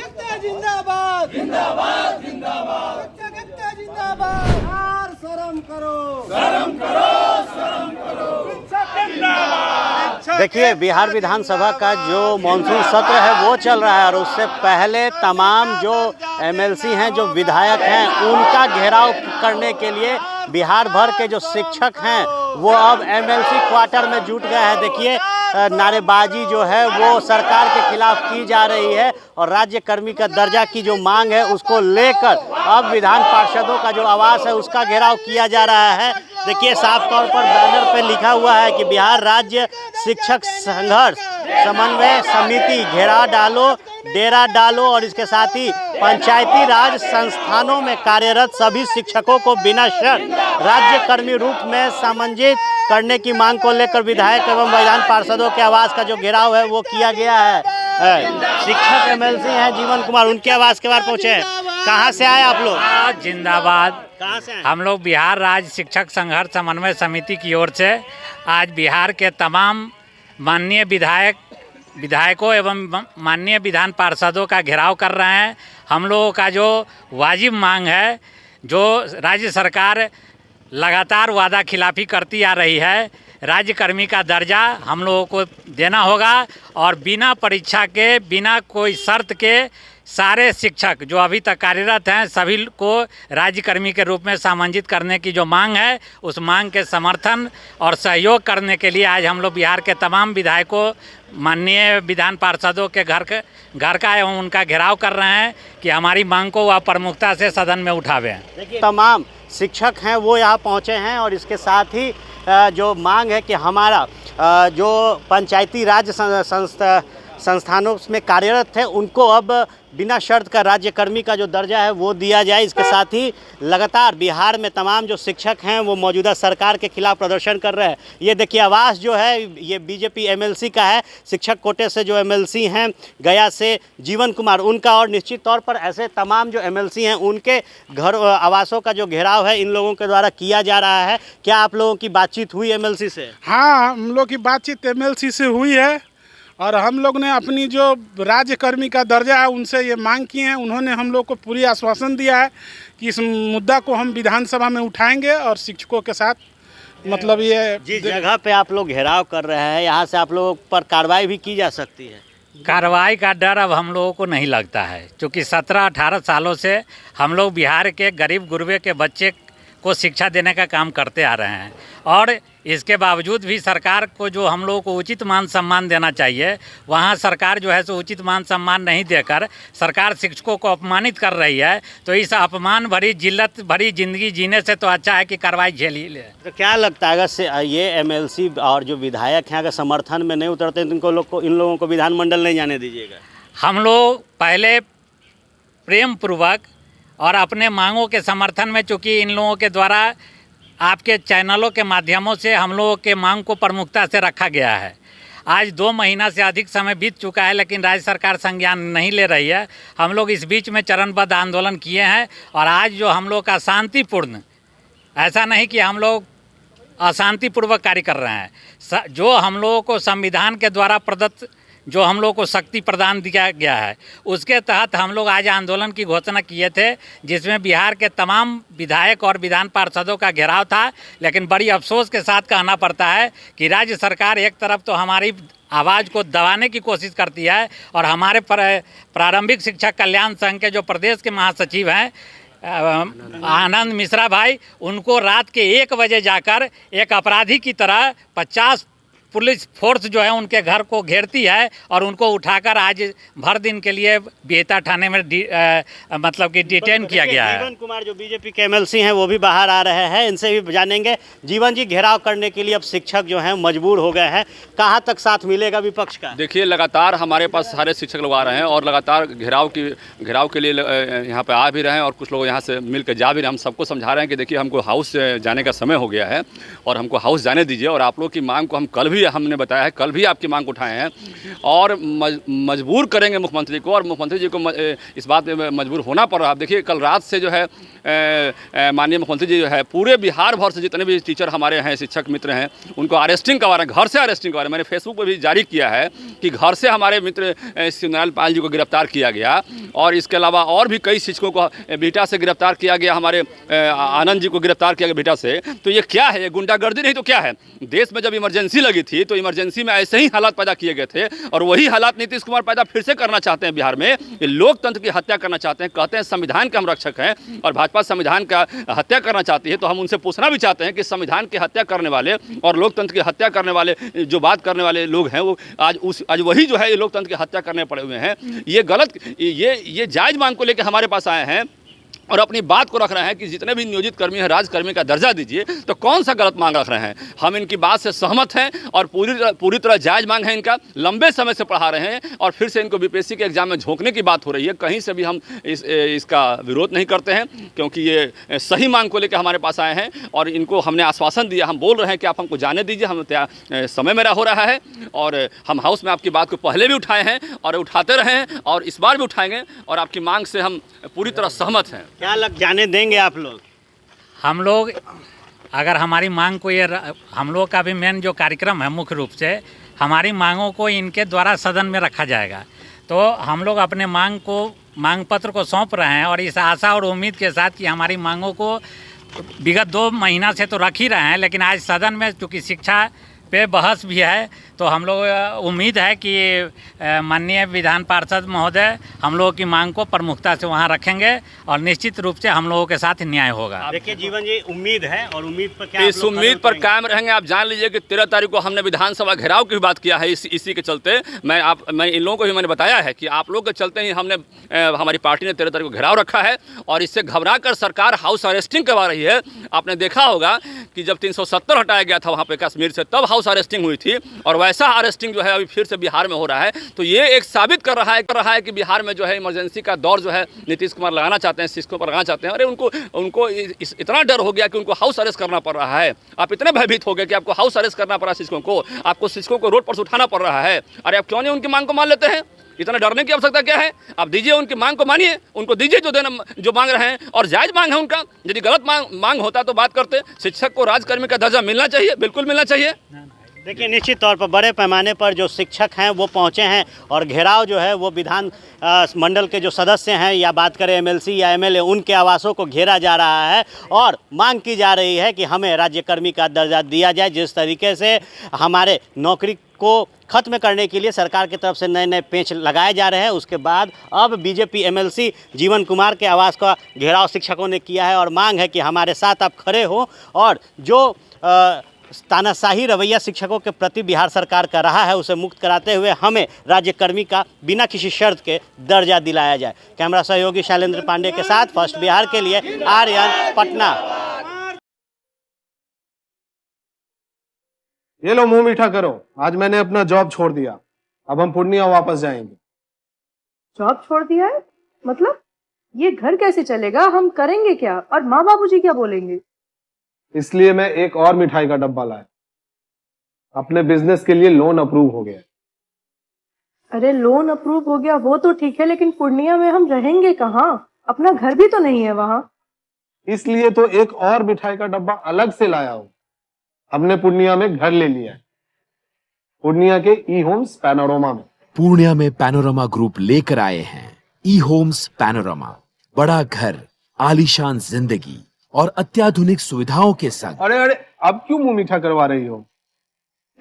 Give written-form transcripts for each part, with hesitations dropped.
शिक्षक जिंदाबाद जिंदाबाद जिंदाबाद, शिक्षक जिंदाबाद। यार शर्म करो, शर्म करो, शर्म करो, शिक्षक जिंदाबाद। देखिए, बिहार विधानसभा का जो मानसून सत्र है वो चल रहा है और उससे पहले तमाम जो एमएलसी हैं, जो विधायक हैं, उनका घेराव करने के लिए बिहार भर के जो शिक्षक हैं वो अब एमएलसी क्वार्टर में जुट गए हैं। देखिए, नारेबाजी जो है वो सरकार के खिलाफ की जा रही है और राज्य कर्मी का दर्जा की जो मांग है उसको लेकर अब विधान पार्षदों का जो आवास है उसका घेराव किया जा रहा है। देखिए, साफ तौर पर बैनर पे लिखा हुआ है कि बिहार राज्य शिक्षक संघर्ष समन्वय समिति घेरा डालो, डेरा डालो और इसके साथ ही पंचायती राज संस्थानों में कार्यरत सभी शिक्षकों को बिना शर्त राज्य कर्मी रूप में सामंजित करने की मांग को लेकर विधायक एवं विधान पार्षदों के आवास का जो घेराव है वो किया गया है। शिक्षक एमएलसी हैं जीवन कुमार, उनके आवास के बाहर पहुंचे हैं। कहाँ से आए आप लोग? जिंदाबाद। कहाँ से आए? हम लोग बिहार राज्य शिक्षक संघर्ष समन्वय समिति की ओर से आज बिहार के तमाम माननीय विधायकों एवं माननीय विधान पार्षदों का घेराव कर रहे हैं। हम लोगों का जो वाजिब मांग है, जो राज्य सरकार लगातार वादा खिलाफी करती आ रही है, राज्य कर्मी का दर्जा हम लोगों को देना होगा और बिना परीक्षा के, बिना कोई शर्त के सारे शिक्षक जो अभी तक कार्यरत हैं सभी को राज्य कर्मी के रूप में सामंजित करने की जो मांग है, उस मांग के समर्थन और सहयोग करने के लिए आज हम लोग बिहार के तमाम विधायकों, माननीय विधान पार्षदों के घर का एवं उनका घेराव कर रहे हैं कि हमारी मांग को वह प्रमुखता से सदन में उठावें। तमाम शिक्षक हैं वो यहाँ पहुँचे हैं और इसके साथ ही जो मांग है कि हमारा जो पंचायती राज संस्थानों में कार्यरत है उनको अब बिना शर्त का राज्य कर्मी का जो दर्जा है वो दिया जाए। इसके साथ ही लगातार बिहार में तमाम जो शिक्षक हैं वो मौजूदा सरकार के खिलाफ प्रदर्शन कर रहे हैं। ये देखिए, आवास जो है ये बीजेपी एमएलसी का है। शिक्षक कोटे से जो एमएलसी हैं गया से जीवन कुमार, उनका, और निश्चित तौर पर ऐसे तमाम जो एमएलसी हैं उनके घर आवासों का जो घेराव है इन लोगों के द्वारा किया जा रहा है। क्या आप लोगों की बातचीत हुई एमएलसी से? हाँ, हम लोग की बातचीत एमएलसी से हुई है और हम लोग ने अपनी जो राज्य कर्मी का दर्जा है उनसे ये मांग की है। उन्होंने हम लोग को पूरी आश्वासन दिया है कि इस मुद्दा को हम विधानसभा में उठाएंगे और शिक्षकों के साथ मतलब ये जिस जगह पे आप लोग घेराव कर रहे हैं यहाँ से आप लोगों पर कार्रवाई भी की जा सकती है। कार्रवाई का डर अब हम लोगों को नहीं लगता है, क्योंकि 17-18 सालों से हम लोग बिहार के गरीब गुरबे के बच्चे को शिक्षा देने का काम करते आ रहे हैं और इसके बावजूद भी सरकार को जो हम लोगों को उचित मान सम्मान देना चाहिए, वहाँ सरकार जो है सो उचित मान सम्मान नहीं देकर सरकार शिक्षकों को अपमानित कर रही है। तो इस अपमान भरी, जिल्लत भरी ज़िंदगी जीने से तो अच्छा है कि कार्रवाई झेल ही ले। तो क्या लगता है अगर ये एमएलसी और जो विधायक हैं अगर समर्थन में नहीं उतरते तो इन लोगों को विधानमंडल नहीं जाने दीजिएगा? हम लोग पहले प्रेम पूर्वक और अपने मांगों के समर्थन में, चूँकि इन लोगों के द्वारा आपके चैनलों के माध्यमों से हम लोगों के मांग को प्रमुखता से रखा गया है। आज 2 महीना से अधिक समय बीत चुका है लेकिन राज्य सरकार संज्ञान नहीं ले रही है। हम लोग इस बीच में चरणबद्ध आंदोलन किए हैं और आज जो हम लोग का शांतिपूर्ण, ऐसा नहीं कि हम लोग अशांतिपूर्वक कार्य कर रहे हैं, जो हम लोगों को संविधान के द्वारा प्रदत्त जो हम लोग को शक्ति प्रदान दिया गया है उसके तहत हम लोग आज आंदोलन की घोषणा किए थे, जिसमें बिहार के तमाम विधायक और विधान पार्षदों का घेराव था। लेकिन बड़ी अफसोस के साथ कहना पड़ता है कि राज्य सरकार एक तरफ तो हमारी आवाज़ को दबाने की कोशिश करती है और हमारे प्रारंभिक शिक्षक कल्याण संघ के जो प्रदेश के महासचिव हैं आनंद मिश्रा भाई, उनको रात के 1 बजे जाकर एक अपराधी की तरह 50 पुलिस फोर्स जो है उनके घर को घेरती है और उनको उठाकर आज भर दिन के लिए बिहता थाने में मतलब कि डिटेन किया गया है। जीवन कुमार जो बीजेपी के एमएलसी हैं वो भी बाहर आ रहे हैं, इनसे भी जानेंगे। जीवन जी, घेराव करने के लिए अब शिक्षक जो हैं मजबूर हो गए हैं, कहाँ तक साथ मिलेगा विपक्ष का? देखिए, लगातार हमारे पास सारे शिक्षक लोग आ रहे हैं और लगातार घेराव के लिए यहाँ पे आ भी रहे हैं और कुछ लोग यहाँ से मिल कर जा भी रहे हैं। हम सबको समझा रहे हैं कि देखिए, हमको हाउस जाने का समय हो गया है और हमको हाउस जाने दीजिए और आप लोग की मांग को हम कल भी भी हमने बताया है, कल भी आपकी मांग उठाए हैं और मजबूर करेंगे मुख्यमंत्री को, और मुख्यमंत्री जी को इस बात में मजबूर होना पड़ रहा है। देखिए कल रात से जो है माननीय मुख्यमंत्री जी जो है पूरे बिहार भर से जितने भी टीचर हमारे हैं, शिक्षक मित्र हैं, उनको अरेस्टिंग करवा रहे हैं, घर से अरेस्टिंग करवा रहे हैं। मैंने फेसबुक पर भी जारी किया है कि घर से हमारे मित्र शिवनारायण पाल जी को गिरफ्तार किया गया, और इसके अलावा और भी कई शिक्षकों को बिहटा से गिरफ्तार किया गया, हमारे आनंद जी को गिरफ्तार किया गया बिहटा से। तो ये क्या है? ये गुंडागर्दी नहीं तो क्या है? देश में जब इमरजेंसी लगी थी तो इमरजेंसी में ऐसे ही हालात पैदा किए गए थे, और वही हालात नीतीश कुमार पैदा फिर से करना चाहते हैं बिहार में। ये लोकतंत्र की हत्या करना चाहते हैं, कहते हैं संविधान के हम रक्षक हैं, और भाजपा संविधान का हत्या करना चाहती है। तो हम उनसे पूछना भी चाहते हैं कि संविधान की हत्या करने वाले और लोकतंत्र की हत्या करने वाले जो बात करने वाले लोग हैं, वो आज वही जो है ये लोकतंत्र की हत्या करने पड़े हुए हैं। ये गलत, ये जायज मांग को लेकर हमारे पास आए हैं और अपनी बात को रख रहे हैं कि जितने भी नियोजित कर्मी हैं राजकर्मी का दर्जा दीजिए। तो कौन सा गलत मांग रख रहे हैं? हम इनकी बात से सहमत हैं और पूरी तरह जायज मांग है इनका। लंबे समय से पढ़ा रहे हैं और फिर से इनको बीपीएससी के एग्जाम में झोंकने की बात हो रही है। कहीं से भी हम इसका विरोध नहीं करते हैं, क्योंकि ये सही मांग को लेकर हमारे पास आए हैं और इनको हमने आश्वासन दिया। हम बोल रहे हैं कि आप हमको जाने दीजिए, हम समय मेरा हो रहा है, और हम हाउस में आपकी बात को पहले भी उठाए हैं और उठाते रहे हैं और इस बार भी उठाएंगे, और आपकी मांग से हम पूरी तरह सहमत हैं। क्या लग जाने देंगे आप लोग? हम लोग अगर हमारी मांग को ये हम लोग का भी मेन जो कार्यक्रम है मुख्य रूप से हमारी मांगों को इनके द्वारा सदन में रखा जाएगा। तो हम लोग अपने मांग पत्र को सौंप रहे हैं और इस आशा और उम्मीद के साथ कि हमारी मांगों को विगत 2 महीना से तो रख ही रहे हैं, लेकिन आज सदन में चूँकि शिक्षा पे बहस भी है तो हम लोग उम्मीद है कि माननीय विधान पार्षद महोदय हम लोगों की मांग को प्रमुखता से वहाँ रखेंगे और निश्चित रूप से हम लोगों के साथ न्याय होगा। देखिए जीवन जी, उम्मीद है और उम्मीद पर क्या इस उम्मीद पर कायम रहेंगे। आप जान लीजिए कि 13 तारीख को हमने विधानसभा घेराव की भी बात किया है। इसी के चलते मैं इन लोगों को भी मैंने बताया है कि आप लोग के चलते ही हमने हमारी पार्टी ने 13 तारीख को घेराव रखा है और इससे घबरा कर सरकार हाउस अरेस्टिंग करवा रही है। आपने देखा होगा कि जब 370 हटाया गया था वहाँ पे कश्मीर से, तब हाउस अरेस्टिंग हुई थी और वैसा अरेस्टिंग जो है अभी फिर से बिहार में हो रहा है। तो ये एक साबित कर रहा है कि बिहार में जो है इमरजेंसी का दौर जो है नीतीश कुमार लगाना चाहते हैं, शिक्षकों पर लगाना चाहते हैं। अरे उनको इतना डर हो गया कि उनको हाउस अरेस्ट करना पड़ रहा है। आप इतने भयभीत हो गए कि आपको हाउस अरेस्ट करना पड़ रहा है शिक्षकों को, आपको शिक्षकों को रोड पर से उठाना पड़ रहा है। अरे आप क्यों नहीं उनकी मांग को मान लेते हैं? इतना डरने की आवश्यकता क्या है? आप दीजिए, उनकी मांग को मानिए, उनको दीजिए जो मांग रहे हैं, और जायज मांग है उनका। यदि गलत मांग होता तो बात करते। शिक्षक को राजकर्मी का दर्जा मिलना चाहिए, बिल्कुल मिलना चाहिए। देखिए निश्चित तौर पर बड़े पैमाने पर जो शिक्षक हैं वो पहुंचे हैं और घेराव जो है वो विधान मंडल के जो सदस्य हैं, या बात करें एमएलसी या एमएलए, उनके आवासों को घेरा जा रहा है और मांग की जा रही है कि हमें राज्यकर्मी का दर्जा दिया जाए। जिस तरीके से हमारे नौकरी को खत्म करने के लिए सरकार की तरफ से नए पेंच लगाए जा रहे हैं, उसके बाद अब बीजेपी एमएलसी जीवन कुमार के आवास का घेराव शिक्षकों ने किया है और मांग है कि हमारे साथ आप खड़े हो और जो तानाशाही रवैया शिक्षकों के प्रति बिहार सरकार का रहा है उसे मुक्त कराते हुए हमें राज्यकर्मी का बिना किसी शर्त के दर्जा दिलाया जाए। कैमरा सहयोगी शैलेंद्र पांडे के साथ फर्स्ट बिहार के लिए आर्यन, पटना। ये लो, मुंह मीठा करो। आज मैंने अपना जॉब छोड़ दिया, अब हम पूर्णिया वापस जाएंगे। जॉब छोड़ दिया है? मतलब ये घर कैसे चलेगा? हम करेंगे क्या? और माँ बाबूजी क्या बोलेंगे? इसलिए मैं एक और मिठाई का डब्बा लाया। अपने बिजनेस के लिए लोन अप्रूव हो गया। अरे लोन अप्रूव हो गया वो तो ठीक है, लेकिन पूर्णिया में हम रहेंगे कहाँ? अपना घर भी तो नहीं है वहाँ। इसलिए तो एक और मिठाई का डब्बा अलग से लाया हूँ। हमने पूर्णिया में घर ले लिया है, पूर्णिया के ई होम्स पैनोरमा में। पूर्णिया में पैनोरमा ग्रुप लेकर आए हैं ई होम्स पैनोरमा। बड़ा घर, आलीशान जिंदगी और अत्याधुनिक सुविधाओं के संग। अरे अब क्यों मुंह मीठा करवा रही हो?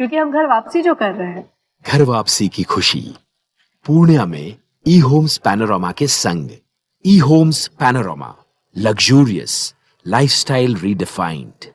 क्योंकि हम घर वापसी जो कर रहे हैं। घर वापसी की खुशी पूर्णिया में ई होम्स पैनोरमा के संग। E homes panorama, luxurious lifestyle redefined.